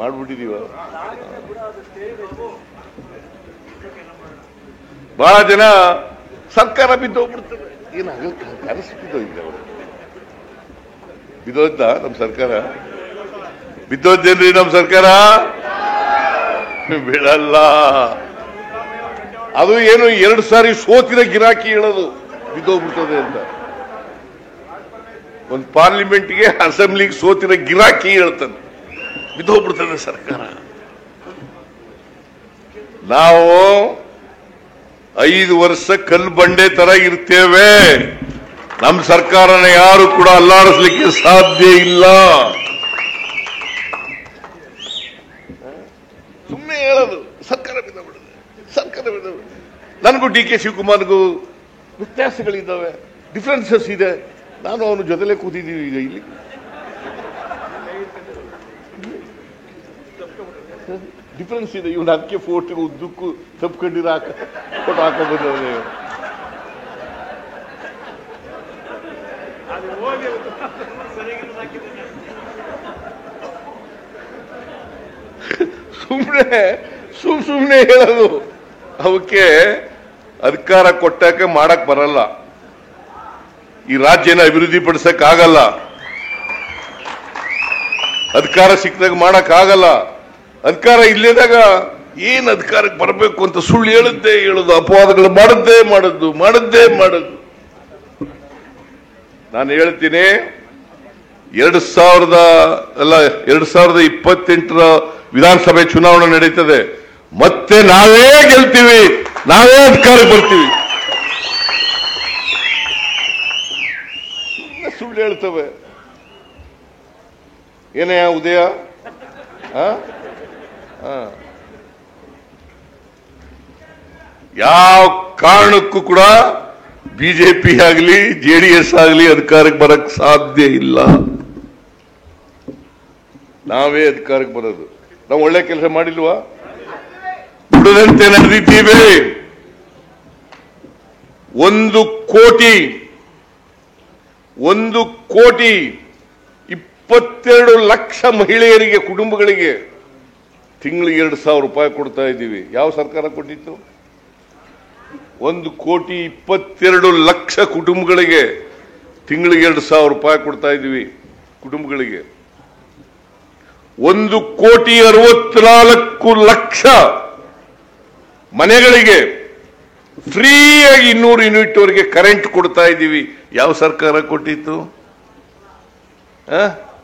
ಮಾಡ್ಬಿಟ್ಟಿದೀವ. ಬಹಳ ಜನ ಸರ್ಕಾರ ಬಿದ್ದೋಗ್ಬಿಡ್ತದೆ. ಏನಾಗಲ್ಲ, ಕನಸು ಬಿದ್ದೋಗಿದ್ದ ಅವರು. ಬಿದ್ದೋದ್ದ ನಮ್ಮ ಸರ್ಕಾರ? ಬಿದ್ದೋದ್ದೇನ್ರಿ ನಮ್ಮ ಸರ್ಕಾರ? ಬಿಡಲ್ಲ. ಅದು ಏನು 2 ಸಾರಿ ಸೋತಿನ ಗಿರಾಕಿ ಹೇಳೋದು ಬಿದ್ದೋಗ್ಬಿಡ್ತದೆ ಅಂತ. ಒಂದು ಪಾರ್ಲಿಮೆಂಟ್ಗೆ ಅಸೆಂಬ್ಲಿಗೆ ಸೋತಿನ ಗಿರಾಕಿ ಹೇಳ್ತಾನೆ ಬಿದ್ದೋಗ್ಬಿಡ್ತದೆ ಸರ್ಕಾರ. ನಾವು 5 ವರ್ಷ ಕಲ್ಲು ಬಂಡೆ ತರ ಇರ್ತೇವೆ. ನಮ್ಮ ಸರ್ಕಾರನ ಯಾರು ಕೂಡ ಅಲ್ಲಾಡಿಸ್ಲಿಕ್ಕೆ ಸಾಧ್ಯ ಇಲ್ಲ. ಸುಮ್ಮನೆ ಹೇಳೋದು ಸರ್ಕಾರ ಬಿದ್ದೋಗ್ಬಿಡುತ್ತೆ, ಸರ್ಕಾರ ಬಿದ್ದೋಗ್ಬಿಡುತ್ತೆ. ನನಗೂ ಡಿ ಕೆ ಶಿವಕುಮಾರ್ಗೂ ವ್ಯತ್ಯಾಸಗಳಿದ್ದಾವೆ, ಡಿಫರೆನ್ಸಸ್ ಇದೆ. ನಾನು ಅವನ ಜೊತೆಲೇ ಕೂತಿದ್ದೀವಿ ಈಗ ಇಲ್ಲಿ. ಡಿಫರೆನ್ಸ್ ಇದೆ. ಇವನು ಅದಕ್ಕೆ ಫೋಟೋ ಉದ್ದಕ್ಕೂ ತಪ್ಕೊಂಡಿರೋ ಫೋಟೋ ಹಾಕೊಂಡ್ಬಂದವನೇ. ಸುಮ್ಮನೆ ಹೇಳೋದು. ಅವಕ್ಕೆ ಅಧಿಕಾರ ಕೊಟ್ಟಾಕ ಮಾಡಕ್ ಬರಲ್ಲ, ಈ ರಾಜ್ಯನ ಅಭಿವೃದ್ಧಿ ಪಡಿಸಕ್ ಆಗಲ್ಲ, ಅಧಿಕಾರ ಸಿಕ್ಕಿದಾಗ ಮಾಡಕ್ ಆಗಲ್ಲ. ಅಧಿಕಾರ ಇಲ್ಲದಾಗ ಏನ್ ಅಧಿಕಾರಕ್ಕೆ ಬರಬೇಕು ಅಂತ ಸುಳ್ಳು ಹೇಳೋದು, ಅಪವಾದಗಳು ಮಾಡದ್ದೇ ಮಾಡೋದು. ನಾನು ಹೇಳ್ತೀನಿ, 2028ರ ವಿಧಾನಸಭೆ ಚುನಾವಣೆ ನಡೀತದೆ. ಮತ್ತೆ ನಾವೇ ಗೆಲ್ತೀವಿ, ನಾವೇ ಅಧಿಕಾರಕ್ಕೆ ಬರ್ತೀವಿ. ಸುಳ್ಳು ಹೇಳ್ತವೆ. ಏನಯ್ಯ ಉದಯ? ಯಾವ ಕಾರಣಕ್ಕೂ ಕೂಡ ಬಿಜೆಪಿ ಆಗಲಿ ಜೆಡಿಎಸ್ ಆಗಲಿ ಅಧಿಕಾರಕ್ಕೆ ಬರಕ್ ಸಾಧ್ಯ ಇಲ್ಲ. ನಾವೇ ಅಧಿಕಾರಕ್ಕೆ ಬರೋದು. ನಾವು ಒಳ್ಳೆ ಕೆಲಸ ಮಾಡಿಲ್ವಾ? ದುಡದಂತೆ ನಡೆದಿದ್ದೀವಿ. 1,22,00,000 ಮಹಿಳೆಯರಿಗೆ, ಕುಟುಂಬಗಳಿಗೆ ತಿಂಗಳಿಗೆ 2,000 ರೂಪಾಯಿ ಕೊಡ್ತಾ ಇದ್ದೀವಿ. ಯಾವ ಸರ್ಕಾರ ಕೊಟ್ಟಿತ್ತು? 1,22,00,000 ಕುಟುಂಬಗಳಿಗೆ ತಿಂಗಳಿಗೆ 2,000 ರೂಪಾಯಿ ಕೊಡ್ತಾ ಇದ್ದೀವಿ. ಕುಟುಂಬಗಳಿಗೆ 1,64,00,000 ಮನೆಗಳಿಗೆ ಫ್ರೀಯಾಗಿ 200 ಯೂನಿಟ್ ವರೆಗೆ ಕರೆಂಟ್ ಕೊಡ್ತಾ ಇದ್ದೀವಿ. ಯಾವ ಸರ್ಕಾರ ಕೊಟ್ಟಿತ್ತು?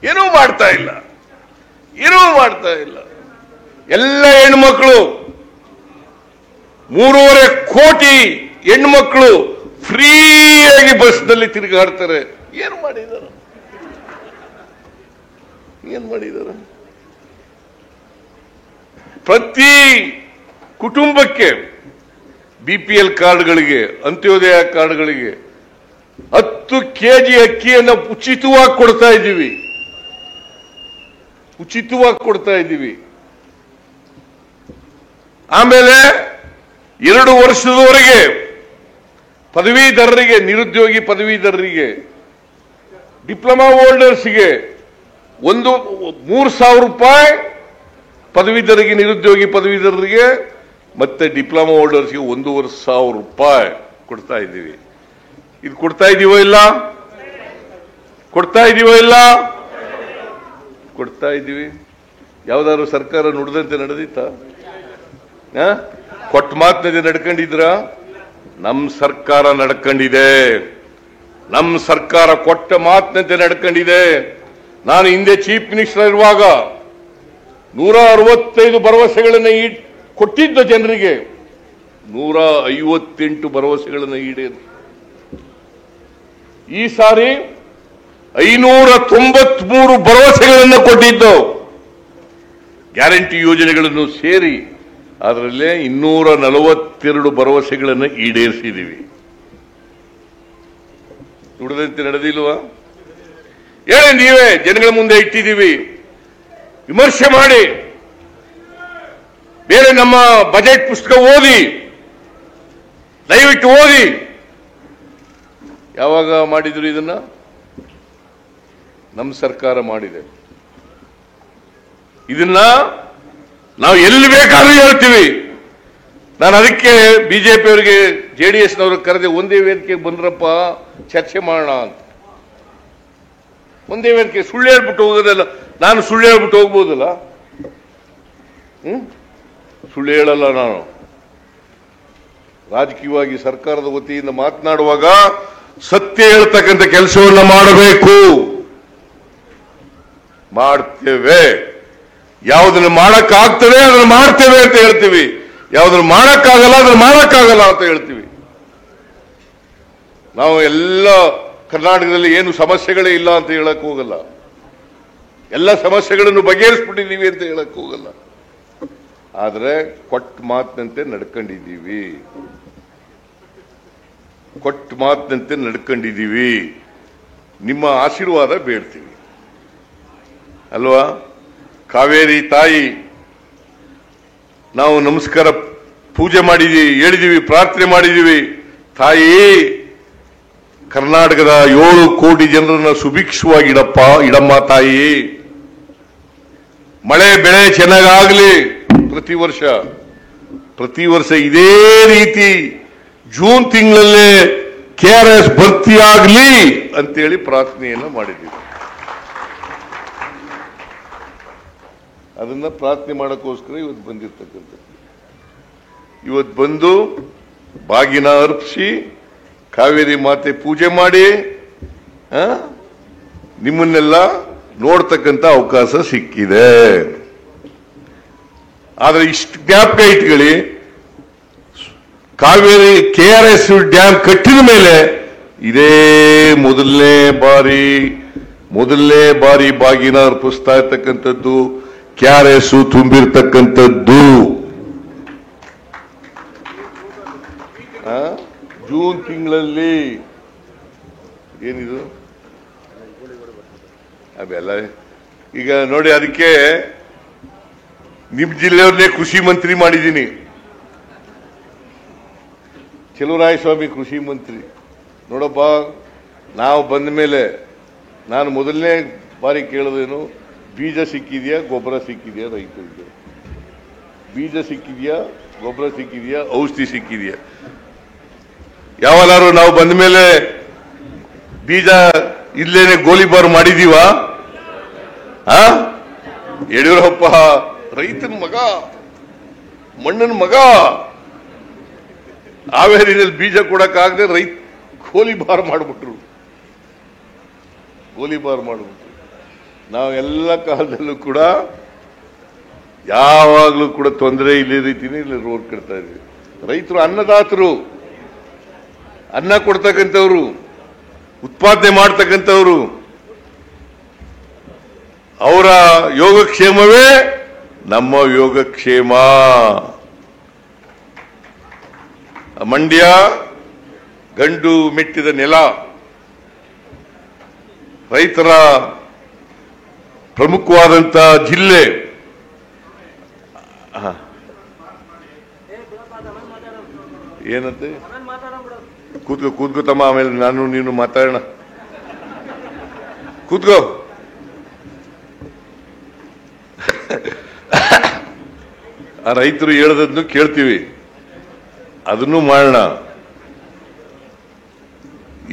ಏನೂ ಮಾಡ್ತಾ ಇಲ್ಲ. ಎಲ್ಲ ಹೆಣ್ಮಕ್ಳು, 3.5 ಕೋಟಿ ಹೆಣ್ಮಕ್ಳು ಫ್ರೀಯಾಗಿ ಬಸ್ನಲ್ಲಿ ತಿರುಗಾಡ್ತಾರೆ. ಏನು ಮಾಡಿದ್ದಾರೆ? ಪ್ರತಿ ಕುಟುಂಬಕ್ಕೆ BPL ಕಾರ್ಡ್ಗಳಿಗೆ, ಅಂತ್ಯೋದಯ ಕಾರ್ಡ್ಗಳಿಗೆ 10 ಕೆಜಿ ಅಕ್ಕಿಯನ್ನು ಉಚಿತವಾಗಿ ಕೊಡ್ತಾ ಇದ್ದೀವಿ. ಆಮೇಲೆ 2 ವರ್ಷದವರೆಗೆ ಪದವೀಧರರಿಗೆ, ನಿರುದ್ಯೋಗಿ ಪದವೀಧರರಿಗೆ, ಡಿಪ್ಲೊಮಾ ಹೋಲ್ಡರ್ಸ್ಗೆ 3,000 ರೂಪಾಯಿ, ಪದವೀಧರಿಗೆ, ನಿರುದ್ಯೋಗಿ ಪದವೀಧರರಿಗೆ ಮತ್ತೆ ಡಿಪ್ಲೊಮಾ ಹೋಲ್ಡರ್ಸ್ಗೆ 1,500 ರೂಪಾಯಿ ಕೊಡ್ತಾ ಇದ್ದೀವಿ. ಇದು ಕೊಡ್ತಾ ಇದೀವೋ ಇಲ್ಲ? ಕೊಡ್ತಾ ಇದ್ದೀವಿ. ಯಾವ್ದಾದ್ರು ಸರ್ಕಾರ ನುಡಿದಂತೆ ನಡೆದಿತ್ತ? ಕೊಟ್ಟ ಮಾತಿನಂತೆ ನಡ್ಕೊಂಡಿದ್ರ? ನಮ್ಮ ಸರ್ಕಾರ ನಡ್ಕೊಂಡಿದೆ. ನಮ್ಮ ಸರ್ಕಾರ ಕೊಟ್ಟ ಮಾತಿನಂತೆ ನಡ್ಕೊಂಡಿದೆ. ನಾನು ಹಿಂದೆ ಚೀಫ್ ಮಿನಿಸ್ಟರ್ ಇರುವಾಗ 165 ಭರವಸೆಗಳನ್ನು ಕೊಟ್ಟಿದ್ದ ಜನರಿಗೆ 158 ಭರವಸೆಗಳನ್ನು ಈಡೇರಿ ಈ ಸಾರಿ 593 ಭರವಸೆಗಳನ್ನು ಕೊಟ್ಟಿದ್ದು ಗ್ಯಾರಂಟಿ ಯೋಜನೆಗಳನ್ನು ಸೇರಿ ಅದರಲ್ಲೇ 242 ಭರವಸೆಗಳನ್ನು ಈಡೇರಿಸಿದ್ದೀವಿ. ದುಡಿದಂತೆ ನಡೆದಿಲ್ವಾ? ಹೇಳಿ, ನೀವೇ ಜನಗಳ ಮುಂದೆ ಇಟ್ಟಿದ್ದೀವಿ, ವಿಮರ್ಶೆ ಮಾಡಿ, ಬೇರೆ ನಮ್ಮ ಬಜೆಟ್ ಪುಸ್ತಕ ಓದಿ, ದಯವಿಟ್ಟು ಓದಿ. ಯಾವಾಗ ಮಾಡಿದ್ರು ಇದನ್ನ? ನಮ್ಮ ಸರ್ಕಾರ ಮಾಡಿದೆ. ಇದನ್ನ ನಾವು ಎಲ್ಲಿ ಬೇಕಾದ್ರೂ ಹೇಳ್ತೀವಿ. ನಾನು ಅದಕ್ಕೆ ಬಿಜೆಪಿಯವರಿಗೆ ಜೆಡಿಎಸ್ನವರು ಕರೆದೆ, ಒಂದೇ ವೇದಿಕೆಗೆ ಬಂದ್ರಪ್ಪ ಚರ್ಚೆ ಮಾಡೋಣ ಅಂತ. ಒಂದೇ ವೇದಿಕೆ ಸುಳ್ಳು ಹೇಳ್ಬಿಟ್ಟು ಹೋಗೋದಲ್ಲ. ನಾನು ಸುಳ್ಳು ಹೇಳ್ಬಿಟ್ಟು ಹೋಗ್ಬೋದಲ್ಲ? ಸುಳ್ಳು ಹೇಳಲ್ಲ ನಾನು. ರಾಜಕೀಯವಾಗಿ ಸರ್ಕಾರದ ವತಿಯಿಂದ ಮಾತನಾಡುವಾಗ ಸತ್ಯ ಹೇಳ್ತಕ್ಕಂಥ ಕೆಲಸವನ್ನು ಮಾಡಬೇಕು. ಮಾಡ್ತೇವೆ. ಯಾವುದನ್ನು ಮಾಡಕ್ಕಾಗ್ತದೆ ಅದನ್ನು ಮಾಡ್ತೇವೆ ಅಂತ ಹೇಳ್ತೀವಿ. ಯಾವುದನ್ನು ಮಾಡಕ್ಕಾಗಲ್ಲ ಅದನ್ನು ಮಾಡಕ್ಕಾಗಲ್ಲ ಅಂತ ಹೇಳ್ತೀವಿ. ನಾವು ಎಲ್ಲ ಕರ್ನಾಟಕದಲ್ಲಿ ಏನು ಸಮಸ್ಯೆಗಳೇ ಇಲ್ಲ ಅಂತ ಹೇಳಕ್ ಹೋಗಲ್ಲ. ಎಲ್ಲ ಸಮಸ್ಯೆಗಳನ್ನು ಬಗೆಹರಿಸ್ಬಿಟ್ಟಿದ್ದೀವಿ ಅಂತ ಹೇಳಕ್ ಹೋಗಲ್ಲ. ಆದರೆ ಕೊಟ್ಟ ಮಾತಿನಂತೆ ನಡ್ಕೊಂಡಿದ್ದೀವಿ. ಕೊಟ್ಟ ಮಾತಿನಂತೆ ನಡ್ಕೊಂಡಿದ್ದೀವಿ. ನಿಮ್ಮ ಆಶೀರ್ವಾದ ಬೇಡ್ತೀವಿ ಅಲ್ವಾ? ಕಾವೇರಿ ತಾಯಿ ನಾವು ನಮಸ್ಕಾರ ಪೂಜೆ ಮಾಡಿದೀವಿ, ಹೇಳಿದೀವಿ, ಪ್ರಾರ್ಥನೆ ಮಾಡಿದೀವಿ. ತಾಯಿ, ಕರ್ನಾಟಕದ 7 ಕೋಟಿ ಜನರನ್ನ ಸುಭಿಕ್ಷವಾಗಿ ಇಡಮ್ಮ ತಾಯಿ. ಮಳೆ ಬೆಳೆ ಚೆನ್ನಾಗಾಗ್ಲಿ. ಪ್ರತಿ ವರ್ಷ ಇದೇ ರೀತಿ ಜೂನ್ ತಿಂಗಳಲ್ಲೇ KRS ಭರ್ತಿಯಾಗ್ಲಿ ಅಂತೇಳಿ ಪ್ರಾರ್ಥನೆಯನ್ನು ಮಾಡಿದ್ದೀವಿ. ಅದನ್ನ ಪ್ರಾರ್ಥನೆ ಮಾಡೋಕ್ಕೋಸ್ಕರ ಇವತ್ತು ಬಂದಿರ್ತಕ್ಕಂಥ. ಇವತ್ತು ಬಂದು ಬಾಗಿನ ಅರ್ಪಿಸಿ ಕಾವೇರಿ ಮಾತೆ ಪೂಜೆ ಮಾಡಿ ನಿಮ್ಮನ್ನೆಲ್ಲ ನೋಡ್ತಕ್ಕಂಥ ಅವಕಾಶ ಸಿಕ್ಕಿದೆ. ಆದರೆ ಇಷ್ಟು ಜ್ಞಾಪಕ ಇಟ್ಕೊಳ್ಳಿ, ಕಾವೇರಿ KRS ಡ್ಯಾಮ್ ಕಟ್ಟಿದ ಮೇಲೆ ಇದೇ ಮೊದಲನೇ ಬಾರಿ ಬಾಗಿನ ಅರ್ಪಿಸ್ತಾ ಇರ್ತಕ್ಕಂಥದ್ದು, KRS ತುಂಬಿರ್ತಕ್ಕಂಥದ್ದು. ಜೂನ್ ತಿಂಗಳಲ್ಲಿ ಏನಿದು ಅವೆಲ್ಲ ಈಗ ನೋಡಿ. ಅದಕ್ಕೆ ನಿಮ್ ಜಿಲ್ಲೆಯವ್ರನ್ನೇ ಕೃಷಿ ಮಂತ್ರಿ ಮಾಡಿದ್ದೀನಿ. ಚಲುವರಾಯಸ್ವಾಮಿ ಕೃಷಿ ಮಂತ್ರಿ. ನೋಡಪ್ಪ, ನಾವು ಬಂದ ಮೇಲೆ ನಾನು ಮೊದಲನೇ ಬಾರಿ ಕೇಳೋದೇನು, ಬೀಜ ಸಿಕ್ಕಿದೆಯಾ, ಗೊಬ್ಬರ ಸಿಕ್ಕಿದೆಯಾ ರೈತರಿಗೆ? ಬೀಜ ಸಿಕ್ಕಿದೆಯಾ, ಗೊಬ್ಬರ ಸಿಕ್ಕಿದೆಯಾ, ಔಷಧಿ ಸಿಕ್ಕಿದೆಯಾ? ಯಾವಾಗಾರು ನಾವು ಬಂದ ಮೇಲೆ ಬೀಜ ಇಲ್ಲೇನೆ ಗೋಲಿಬಾರ್ ಮಾಡಿದೀವ? ಯಡಿಯೂರಪ್ಪ ರೈತನ ಮಗ, ಮಣ್ಣನ ಮಗ, ಹಾವೇರಿಯಲ್ಲಿ ಬೀಜ ಕೊಡಕ್ಕಾಗದೆ ಗೋಲಿಬಾರ್ ಮಾಡಿಬಿಟ್ರು. ನಾವು ಎಲ್ಲ ಕಾಲದಲ್ಲೂ ಕೂಡ ಯಾವಾಗಲೂ ಕೂಡ ತೊಂದರೆ ಇಲ್ಲೇ ರೀತಿನೇ ಇಲ್ಲಿ ರೋಡ್ ಕಟ್ತಾ ಇದ್ವಿ. ರೈತರು ಅನ್ನದಾತರು, ಅನ್ನ ಕೊಡ್ತಕ್ಕಂಥವ್ರು, ಉತ್ಪಾದನೆ ಮಾಡ್ತಕ್ಕಂಥವ್ರು. ಅವರ ಯೋಗಕ್ಷೇಮವೇ ನಮ್ಮ ಯೋಗಕ್ಷೇಮ. ಮಂಡ್ಯ ಗಂಡು ಮೆಟ್ಟಿದ ನೆಲ, ರೈತರ ಪ್ರಮುಖವಾದಂತ ಜಿಲ್ಲೆ. ಏನಂತೆ? ಕೂತ್ಕೋ ತಮ್ಮ, ಆಮೇಲೆ ನಾನು ನೀನು ಮಾತಾಡೋಣ. ಕೂತ್ಕೋ. ಆ ರೈತರು ಹೇಳದನ್ನು ಕೇಳ್ತೀವಿ, ಅದನ್ನು ಮಾಡೋಣ.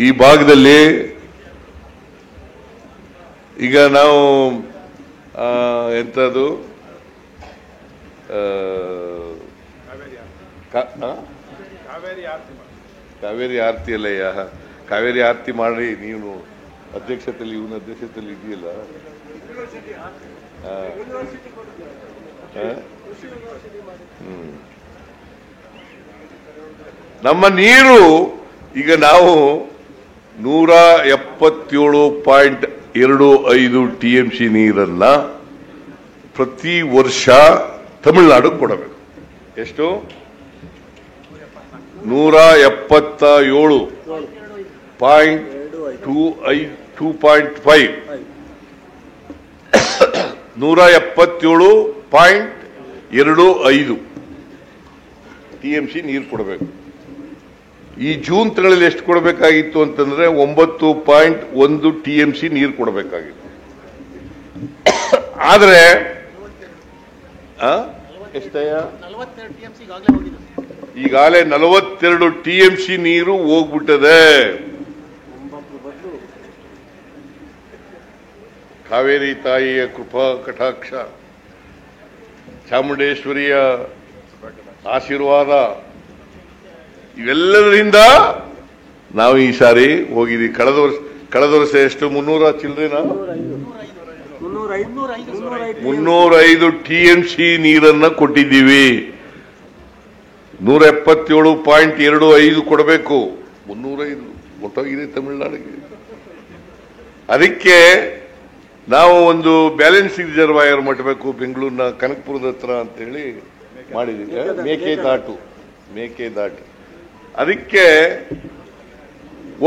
ಈ ಭಾಗದಲ್ಲಿ ಈಗ ನಾವು ಎಂಥದ್ದು ಕಾವೇರಿ ಆರತಿ ಅಲ್ಲಯ್ಯ, ಕಾವೇರಿ ಆರತಿ ಮಾಡ್ರಿ ನೀವು ಅಧ್ಯಕ್ಷತೆಯಲ್ಲಿ, ಇವನ ಅಧ್ಯಕ್ಷತೆಯಲ್ಲಿ ಇದೆಯಲ್ಲ. ನಮ್ಮ ನೀರು ಈಗ ನಾವು 177.25 TMC ನೀರನ್ನ ಪ್ರತಿ ವರ್ಷ ತಮಿಳುನಾಡು ಕೊಡಬೇಕು. ಎಷ್ಟು? 177.2.5 177.25 TMC ನೀರು ಕೊಡಬೇಕು. ಈ ಜೂನ್ ತಿಂಗಳಲ್ಲಿ ಎಷ್ಟು ಕೊಡಬೇಕಾಗಿತ್ತು ಅಂತಂದ್ರೆ 9.1 TMC ನೀರು ಕೊಡಬೇಕಾಗಿತ್ತು. ಆದ್ರೆ ಎಷ್ಟಯ್ಯ? ಈಗಾಗಲೇ 42 TMC ನೀರು ಹೋಗ್ಬಿಟ್ಟದೆ. ಕಾವೇರಿ ತಾಯಿಯ ಕೃಪಾ ಕಟಾಕ್ಷ, ಚಾಮುಂಡೇಶ್ವರಿಯ ಆಶೀರ್ವಾದ ಇವೆಲ್ಲದರಿಂದ ನಾವು ಈ ಸಾರಿ ಹೋಗಿದ್ದೀವಿ. ಕಳೆದ ವರ್ಷ ಎಷ್ಟು? 300 ಚಿಲ್ಲರೆನಾ? 305 TMC ನೀರನ್ನ ಕೊಟ್ಟಿದ್ದೀವಿ. 177.25 ಕೊಡಬೇಕು. 305 ಒಟ್ಟಾಗಿದೆ ತಮಿಳುನಾಡಿಗೆ. ಅದಕ್ಕೆ ನಾವು ಒಂದು ಬ್ಯಾಲೆನ್ಸಿಂಗ್ ರಿಸರ್ವಾಯರ್ ಮಾಡಬೇಕು ಬೆಂಗಳೂರಿನ ಕನಕಪುರದ ಹತ್ರ ಅಂತ ಹೇಳಿ ಮಾಡಿದ್ದೀವಿ. ಮೇಕೆದಾಟು ಅದಕ್ಕೆ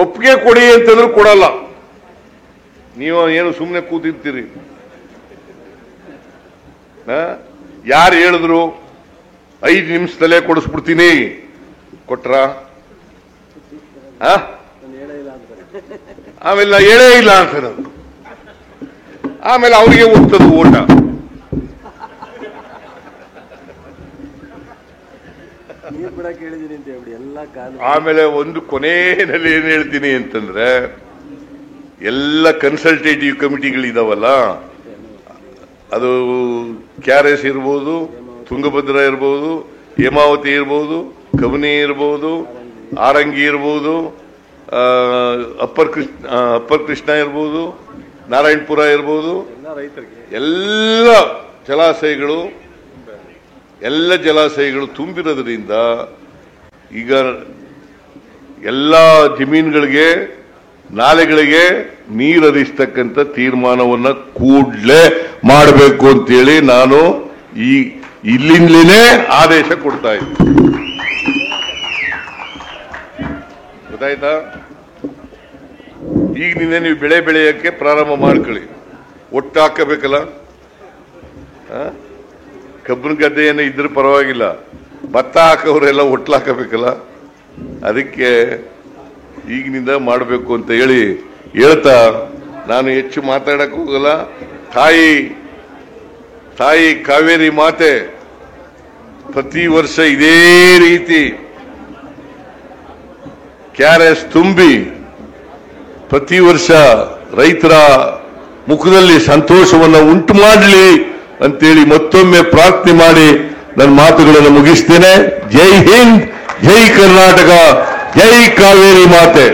ಒಪ್ಪಿಗೆ ಕೊಡಿ ಅಂತಂದ್ರೂ ಕೊಡಲ್ಲ. ನೀವು ಏನು ಸುಮ್ಮನೆ ಕೂತಿರ್ತೀರಿ? ಯಾರು ಹೇಳಿದ್ರು 5 ನಿಮಿಷದಲ್ಲೇ ಕೊಡಿಸ್ಬಿಡ್ತೀನಿ? ಕೊಟ್ರ? ಆಮೇಲೆ ನಾ ಹೇಳೇ ಇಲ್ಲ ಅಂತಾರೆ. ಆಮೇಲೆ ಅವರಿಗೆ ಹೋಗ್ತದ ಓಟ. ಆಮೇಲೆ ಒಂದು ಕೊನೆಯಲ್ಲಿ ಏನ್ ಹೇಳ್ತೀನಿ ಅಂತಂದ್ರೆ, ಎಲ್ಲ ಕನ್ಸಲ್ಟೇಟಿವ್ ಕಮಿಟಿಗಳಿದಾವಲ್ಲ, ಅದು KRS ಇರ್ಬೋದು, ತುಂಗಭದ್ರಾ ಇರ್ಬೋದು, ಹೇಮಾವತಿ ಇರ್ಬೋದು, ಕಬಿನಿ ಇರ್ಬೋದು, ಆರಂಗಿ ಇರ್ಬೋದು, ಅಪ್ಪರ್ ಕೃಷ್ಣ ಇರ್ಬೋದು, ನಾರಾಯಣಪುರ ಇರ್ಬೋದು, ಎಲ್ಲ ಜಲಾಶಯಗಳು ತುಂಬಿರೋದ್ರಿಂದ ಈಗ ಎಲ್ಲ ಜಮೀನುಗಳಿಗೆ, ನಾಲೆಗಳಿಗೆ ನೀರು ಹರಿಸ್ತಕ್ಕಂಥ ತೀರ್ಮಾನವನ್ನ ಕೂಡಲೇ ಮಾಡಬೇಕು ಅಂತೇಳಿ ನಾನು ಇಲ್ಲಿಂದಲೇ ಆದೇಶ ಕೊಡ್ತಾ ಇದ್ದೀನಿ. ಗೊತ್ತಾಯ್ತಾ? ಈಗಿನಿಂದ ನೀವು ಬೆಳೆ ಬೆಳೆಯಕ್ಕೆ ಪ್ರಾರಂಭ ಮಾಡ್ಕೊಳ್ಳಿ. ಒಟ್ಟು ಹಾಕಬೇಕಲ್ಲ. ಕಬ್ಬಿನ ಗದ್ದೆಯನ್ನು ಇದ್ರೆ ಪರವಾಗಿಲ್ಲ, ಭತ್ತ ಹಾಕೋರೆಲ್ಲ ಒಟ್ಟು ಹಾಕಬೇಕಲ್ಲ. ಅದಕ್ಕೆ ಈಗಿನಿಂದ ಮಾಡಬೇಕು ಅಂತ ಹೇಳ್ತಾ ನಾನು ಹೆಚ್ಚು ಮಾತಾಡಕ್ ಹೋಗಲ್ಲ. ತಾಯಿ ಕಾವೇರಿ ಮಾತೆ ಪ್ರತಿ ವರ್ಷ ಇದೇ ರೀತಿ KRS ತುಂಬಿ ಪ್ರತಿ ವರ್ಷ ರೈತರ ಮುಖದಲ್ಲಿ ಸಂತೋಷವನ್ನು ಉಂಟು ಮಾಡಲಿ ಅಂತೇಳಿ ಮತ್ತೊಮ್ಮೆ ಪ್ರಾರ್ಥನೆ ಮಾಡಿ ನನ್ನ ಮಾತುಗಳನ್ನು ಮುಗಿಸ್ತೇನೆ. ಜೈ ಹಿಂದ್, ಜೈ ಕರ್ನಾಟಕ, ಜೈ ಕಾವೇರಿ ಮಾತೆ.